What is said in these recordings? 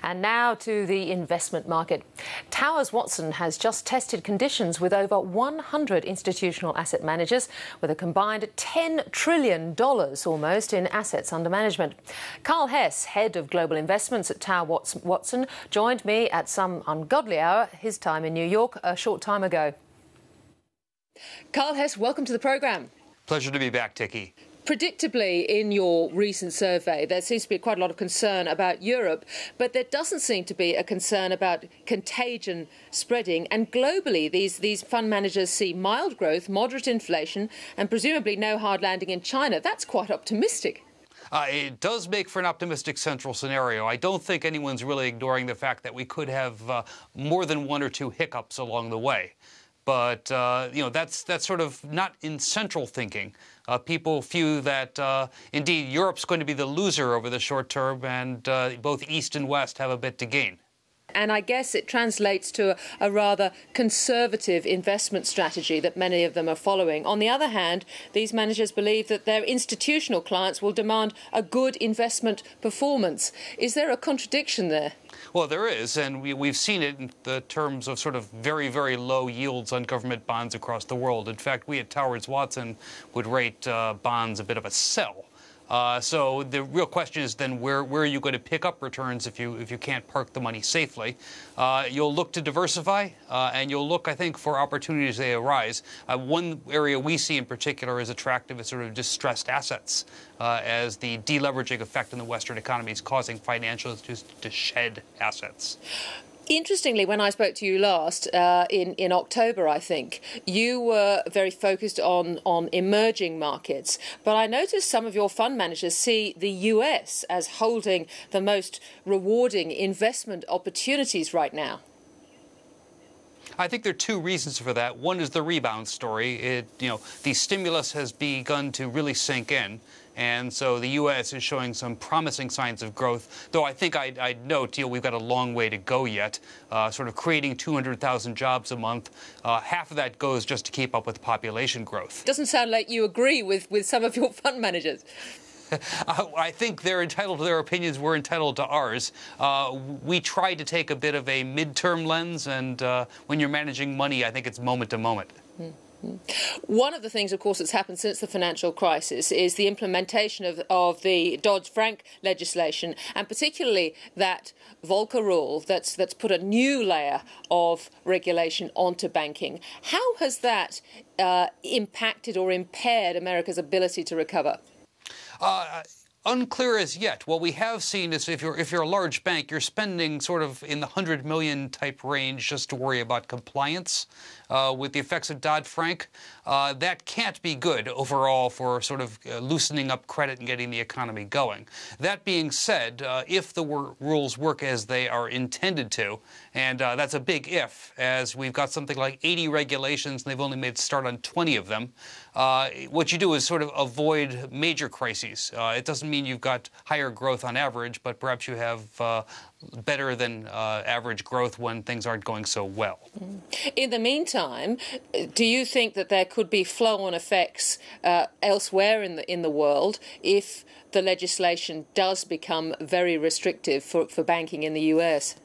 And now to the investment market. Towers Watson has just tested conditions with over 100 institutional asset managers with a combined $10 trillion almost in assets under management. Carl Hess, head of global investments at Towers Watson, joined me at some ungodly hour, his time in New York, a short time ago. Carl Hess, welcome to the programme. Pleasure to be back, Tiki. Predictably, in your recent survey, there seems to be quite a lot of concern about Europe, but there doesn't seem to be a concern about contagion spreading. And globally, these fund managers see mild growth, moderate inflation, and presumably no hard landing in China. That's quite optimistic. It does make for an optimistic central scenario. I don't think anyone's really ignoring the fact that we could have more than one or two hiccups along the way. But, that's sort of not in central thinking. People view that, indeed, Europe's going to be the loser over the short term, and both East and West have a bit to gain. And I guess it translates to a rather conservative investment strategy that many of them are following. On the other hand, these managers believe that their institutional clients will demand a good investment performance. Is there a contradiction there? Well, there is, and we've seen it in the terms of sort of very, very low yields on government bonds across the world. In fact, we at Towers Watson would rate bonds a bit of a sell. So the real question is then where are you going to pick up returns if you can't park the money safely? You'll look to diversify, and you'll look, I think, for opportunities as they arise. One area we see in particular is attractive is sort of distressed assets, as the deleveraging effect in the Western economy is causing financial institutions to shed assets. Interestingly, when I spoke to you last, in October, I think, you were very focused on emerging markets. But I noticed some of your fund managers see the US as holding the most rewarding investment opportunities right now. I think there are two reasons for that. One is the rebound story. The stimulus has begun to really sink in. And so the U.S. is showing some promising signs of growth, though I think I'd note, we've got a long way to go yet, sort of creating 200,000 jobs a month. Half of that goes just to keep up with population growth. Doesn't sound like you agree with some of your fund managers. I think they're entitled to their opinions. We're entitled to ours. We try to take a bit of a midterm lens, and when you're managing money, I think it's moment to moment. One of the things, of course, that's happened since the financial crisis is the implementation of the Dodd-Frank legislation, and particularly that Volcker rule that's put a new layer of regulation onto banking. How has that impacted or impaired America's ability to recover? Unclear as yet. What we have seen is if you're a large bank, you're spending sort of in the 100 million type range just to worry about compliance with the effects of Dodd-Frank. That can't be good overall for sort of loosening up credit and getting the economy going. That being said, if the rules work as they are intended to, and that's a big if, as we've got something like 80 regulations and they've only made a start on 20 of them, what you do is sort of avoid major crises. It doesn't mean you've got higher growth on average, but perhaps you have better than average growth when things aren't going so well. In the meantime, do you think that there could be flow-on effects elsewhere in the world if the legislation does become very restrictive for banking in the US?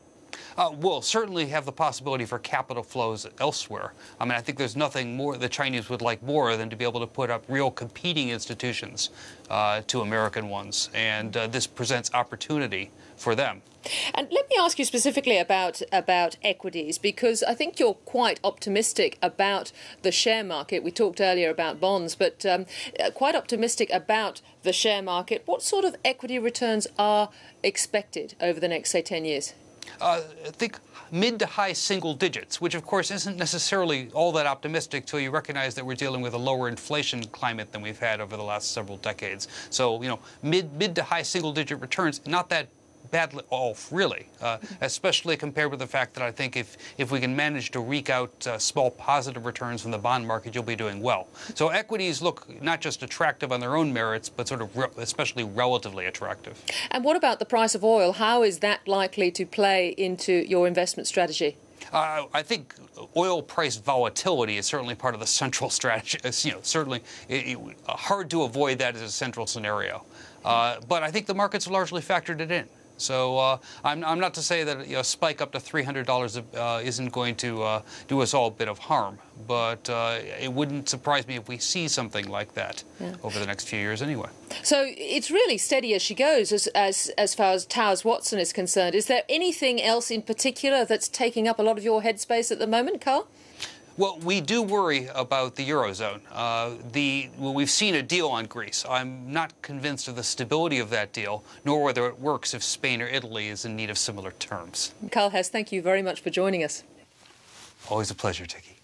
We'll certainly have the possibility for capital flows elsewhere. I mean, I think there's nothing more the Chinese would like more than to be able to put up real competing institutions to American ones, and this presents opportunity for them. And let me ask you specifically about equities, because I think you're quite optimistic about the share market. We talked earlier about bonds, but quite optimistic about the share market. What sort of equity returns are expected over the next, say, 10 years? I think mid to high single digits, which of course isn't necessarily all that optimistic till you recognize that we're dealing with a lower inflation climate than we've had over the last several decades. So, mid to high single digit returns, not that badly off, really, especially compared with the fact that I think if we can manage to wreak out small positive returns from the bond market, you'll be doing well. So equities look not just attractive on their own merits, but sort of especially relatively attractive. And what about the price of oil? How is that likely to play into your investment strategy? I think oil price volatility is certainly part of the central strategy. Certainly hard to avoid that as a central scenario. But I think the markets largely factored it in. So I'm not to say that a spike up to $300 isn't going to do us all a bit of harm, but it wouldn't surprise me if we see something like that over the next few years anyway. So it's really steady as she goes as far as Towers Watson is concerned. Is there anything else in particular that's taking up a lot of your headspace at the moment, Carl? Well, we do worry about the Eurozone. We've seen a deal on Greece. I'm not convinced of the stability of that deal, nor whether it works if Spain or Italy is in need of similar terms. Carl Hess, thank you very much for joining us. Always a pleasure, Tiki.